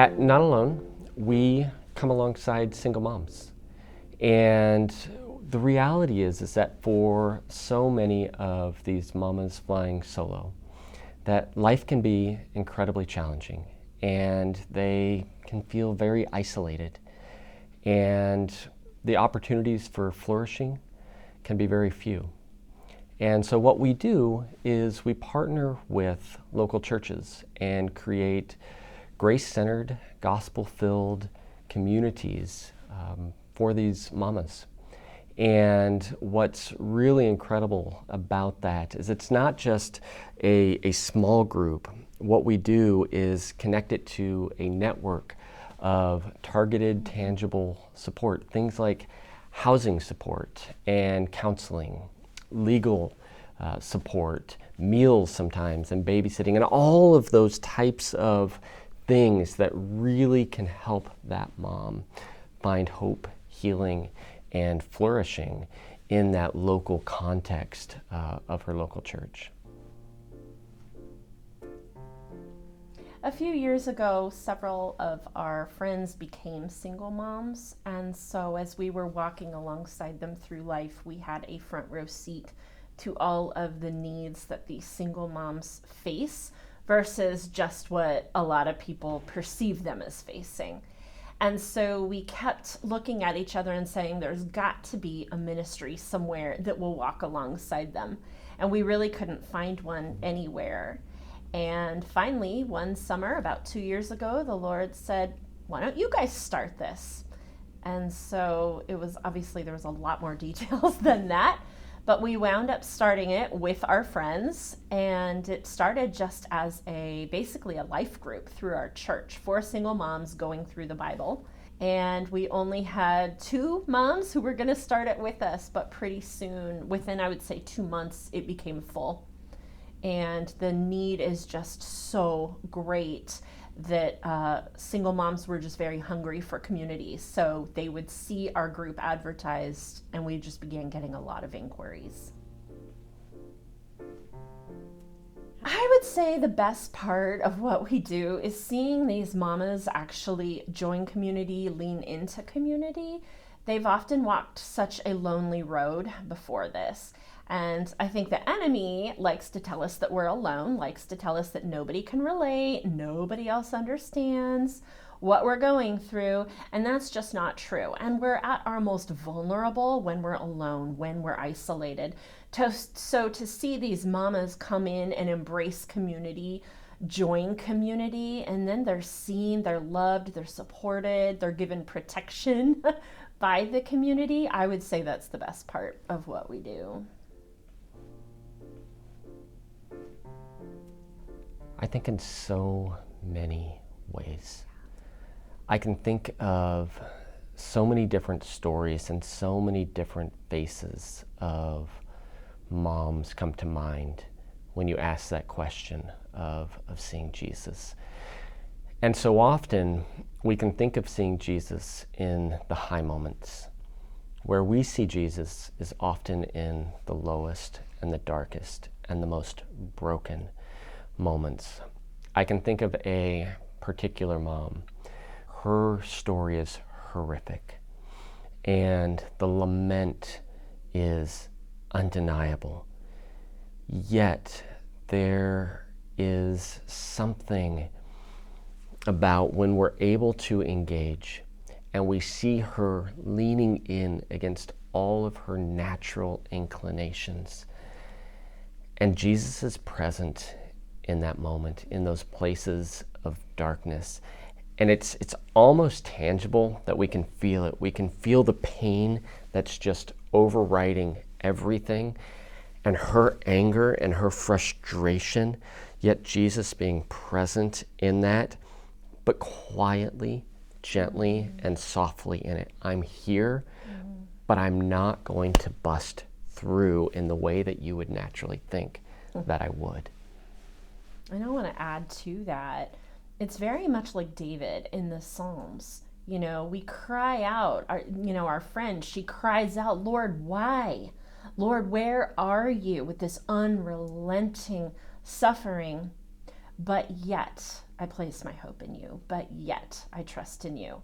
At Not Alone, we come alongside single moms. And the reality is that for so many of these mamas flying solo, that life can be incredibly challenging and they can feel very isolated. And the opportunities for flourishing can be very few. And so what we do is we partner with local churches and create grace-centered, gospel-filled communities for these mamas. And what's really incredible about that is it's not just a small group. What we do is connect it to a network of targeted, tangible support, things like housing support and counseling, legal support, meals sometimes, and babysitting, and all of those types of things that really can help that mom find hope, healing, and flourishing in that local context of her local church. A few years ago, several of our friends became single moms, and so as we were walking alongside them through life, we had a front row seat to all of the needs that these single moms face versus just what a lot of people perceive them as facing. And so we kept looking at each other and saying, there's got to be a ministry somewhere that will walk alongside them. And we really couldn't find one anywhere. And finally, one summer, about 2 years ago, the Lord said, why don't you guys start this? And so it was, obviously there was a lot more details than that, but we wound up starting it with our friends, and it started just as basically a life group through our church, 4 single moms going through the Bible. And we only had 2 moms who were going to start it with us, but pretty soon, within I would say 2 months, it became full. And the need is just so great that single moms were just very hungry for community. So they would see our group advertised, and we just began getting a lot of inquiries. I would say the best part of what we do is seeing these mamas actually join community, lean into community. They've often walked such a lonely road before this. And I think the enemy likes to tell us that we're alone, likes to tell us that nobody can relate, nobody else understands what we're going through, and that's just not true. And we're at our most vulnerable when we're alone, when we're isolated. So to see these mamas come in and embrace community, join community, and then they're seen, they're loved, they're supported, they're given protection by the community, I would say that's the best part of what we do. I think in so many ways. I can think of so many different stories and so many different faces of moms come to mind when you ask that question of seeing Jesus. And so often we can think of seeing Jesus in the high moments. Where we see Jesus is often in the lowest and the darkest and the most broken moments. I can think of a particular mom. Her story is horrific, and the lament is undeniable. Yet there is something about when we're able to engage and we see her leaning in against all of her natural inclinations, and Jesus is present in that moment, in those places of darkness. And it's almost tangible that we can feel it. We can feel the pain that's just overriding everything, and her anger and her frustration, yet Jesus being present in that, but quietly, gently, and softly in it. I'm here, but I'm not going to bust through in the way that you would naturally think that I would. And I want to add to that, it's very much like David in the Psalms. You know, we cry out, our friend, she cries out, Lord, why? Lord, where are you? With this unrelenting suffering. but yet I place my hope in you, but yet I trust in you.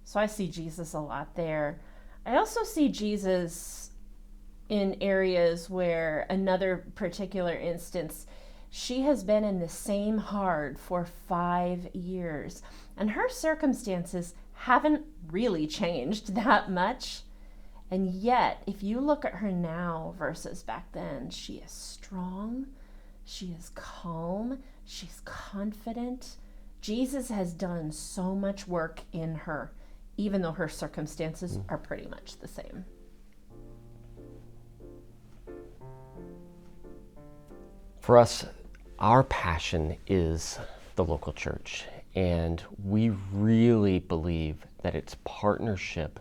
So I see Jesus a lot there. I also see Jesus in areas where, another particular instance, she has been in the same hard for 5 years, and her circumstances haven't really changed that much. And yet, if you look at her now versus back then, she is strong, she is calm, she's confident. Jesus has done so much work in her, even though her circumstances are pretty much the same. For us, our passion is the local church, and we really believe that it's partnership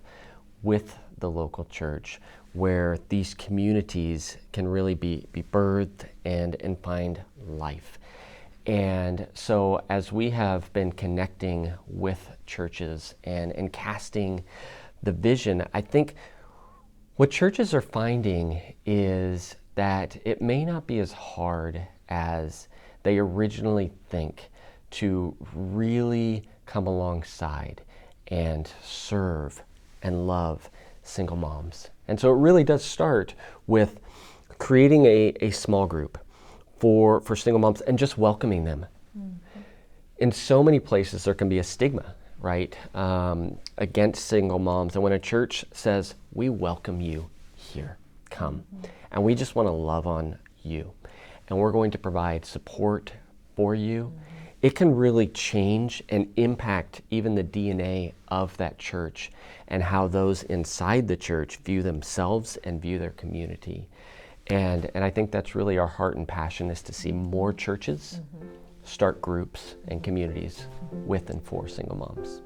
with the local church where these communities can really be birthed and find life. And so as we have been connecting with churches and casting the vision, I think what churches are finding is that it may not be as hard as they originally think to really come alongside and serve and love single moms. And so it really does start with creating a small group for single moms and just welcoming them. Mm-hmm. In so many places there can be a stigma, right, against single moms. And when a church says, we welcome you here, come. Mm-hmm. And we just want to love on you. And we're going to provide support for you. Mm-hmm. It can really change and impact even the DNA of that church and how those inside the church view themselves and view their community. And I think that's really our heart and passion, is to see more churches start groups and communities with and for single moms.